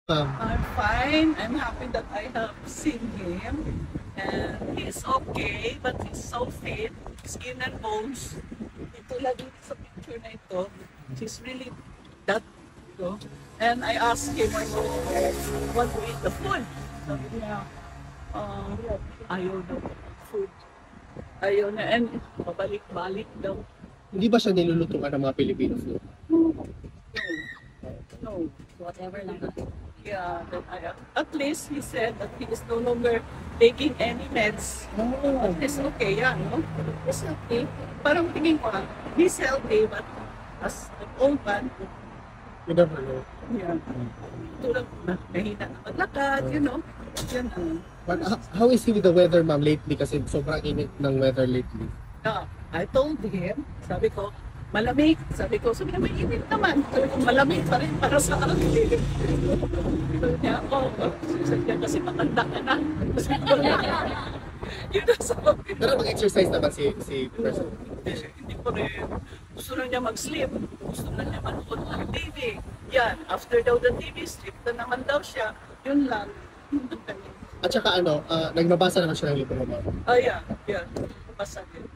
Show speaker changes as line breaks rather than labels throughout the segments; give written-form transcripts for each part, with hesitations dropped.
I'm fine. I'm happy that I have seen him. And he's okay, but he's so fit, skin and bones. Ito lagi sa picture na ito. She's really that, you know. And I asked him, I go, what to eat the food? Sabi niya, ayaw daw food. Ayaw na. And pabalik-balik daw.
Hindi ba siya nilulutuan ng mga Pilipino food?
No.
Whatever lang.
Yeah, that at least he said that he is no longer taking any meds. At least okay yan, no? It's okay. Parang tingin ko, he's healthy, but as an old man,
You never know.
yeah, tulad na, mahina na maglakad, you know? Yan ang,
But how is he with the weather, ma'am, lately? Kasi sobrang init ng weather lately.
I told him, sabi ko, malamig. Sabi niya, may init naman. Sabi ko, malamig pa rin para sa akin. Sabi niya, sabi niya, kasi matanda ka na. Yun ang sabi.
Pero mag-exercise naman si person.
Hindi ko rin. Gusto na niya mag-sleep. Gusto na niya manood ng TV. Yan, after daw the TV, sleep na naman daw siya. Yun lang.
At saka nagbabasa naman siya ng libro, ma'am.
Yeah. Basta din.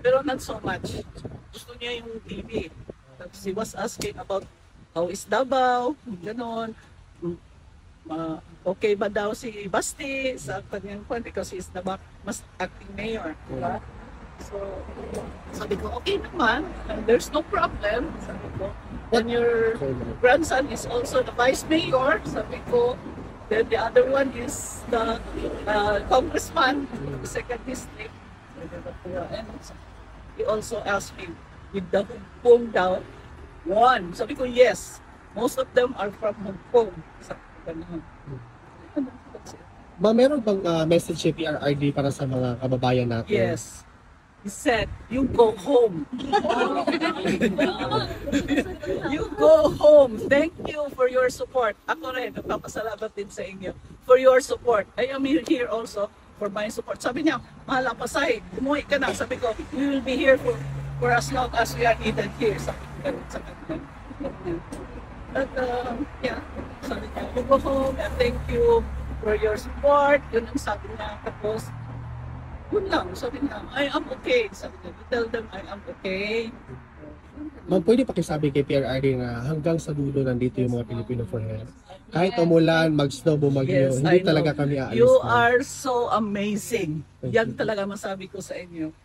Pero not so much. Gusto niya yung TV. Tapos he was asking about how is Davao, ganon. Okay ba daw si Basti sa kanyang kwan because he is the mas acting mayor. Diba? So, sabi ko, okay naman. There's no problem. Sabi ko, and your grandson is also the vice mayor. Sabi ko, then the other one is the congressman, the second district. And he also asked me, with the Hong Kong daw, one. Sabi ko, yes. Most of them are from Hong Kong. Sabi ko, ganun.
Ma'am, meron bang message si PRRD para sa mga kababayan natin?
Yes. He said, you go home. You go home. Thank you for your support. Ako rin, nagpapasalamat din sa inyo for your support. I am here also for my support. Sabi niya, mahal ang Pasay, umuwi ka na. Sabi ko, we will be here for as long as we are needed here. Sabi ko, ganun sa kanila. But, yeah, sabi niya, you go home and thank you for your support. Yun ang sabi niya. Tapos, yun lang, sabi niya, I am okay. Sabi niya, you tell them I am okay.
Ma'am, pwede pakisabi kay PRRD na hanggang sa dulo nandito yung mga Pilipino for health. Kahit umulan, mag-snow, bumagyo,
Yes,
hindi
I know.
talaga kami aalis.
You
ma'am.
are so amazing.
Thank
Yan
you.
talaga masabi ko sa inyo.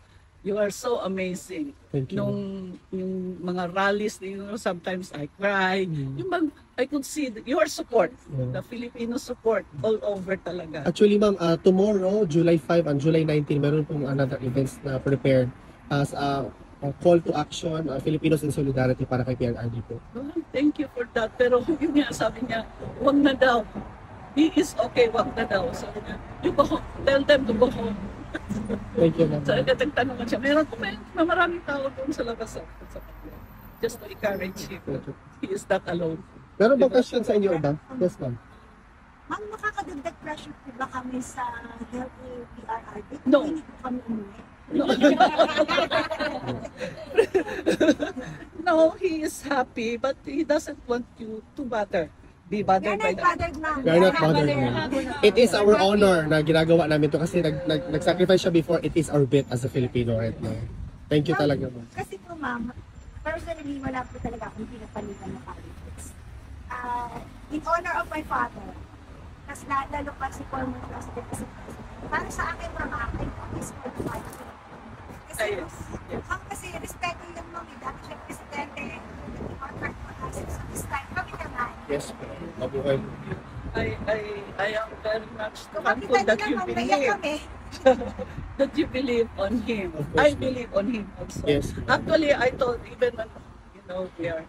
You are so amazing.
Thank you.
Yung mga rallies, sometimes I cry. I could see your support,
Yeah.
the Filipino support all over talaga.
Actually, ma'am, tomorrow, July 5 and July 19, meron pong another events na prepared as a call to action, Filipinos in Solidarity para kay PRRD po.
Oh, thank you for that. Pero yun nga, sabi niya, wag na daw. He is okay, wag na daw. Sabi niya, you go home. Tell them to go home.
Thank you, ma'am.
So, nagtanong siya, meron na maraming tao doon sa labas. Just to encourage him. He is not alone.
Meron bang question sa inyo, ma'am? Yes, ma'am.
Ma'am, makakadagdag pressure po ba kami sa health ni PRRD?
No.
Hindi po kami umuwi.
No. No, he is happy, but he doesn't want you to be
You're
bothered by
not
that.
bothered, ma'am.
We are not bothered, ma'am. It is our honor na ginagawa namin to kasi nag-sacrifice siya before. It is our bit as a Filipino right now. Thank you talaga, ma'am.
Kasi po, ma'am, personally, wala po talaga akong pinapalitan na politics. In honor of my father, mas lalo pa si former president kasi para sa akin, ma'am, I always support the fighter. Kasi,
Yes.
ma'am, kasi respeto yung ma'am, dati siya presidente, contract mo kasi sa this time, kami naman.
Yes, po. Mabuhay po.
I am very much
Kung
thankful
makita
that
niyo
you
naman, naiyak
believe.
kami.
That you believe on him.
Of course,
I
ma'am.
believe on him also.
Yes.
Actually, I thought even when, we are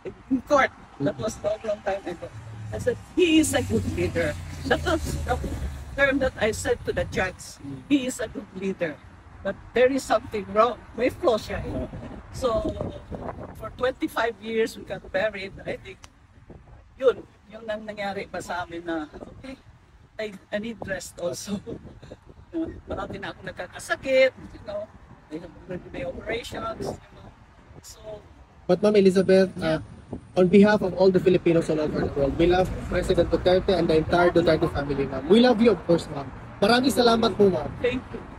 in court, that was a long time ago. I said, he is a good leader. That was the term that I said to the judge. He is a good leader. But there is something wrong. May flaw siya. So, for 25 years, we got married. I think, yun nang nangyari pa sa amin na, okay, I need rest also. Parati na ako nagkakasakit, I have already my operations, So,
But Ma'am Elizabeth, on behalf of all the Filipinos all over the world, we love President Duterte and the entire Duterte family, ma'am. We love you, of course, ma'am. Maraming salamat po, ma'am.
Thank you.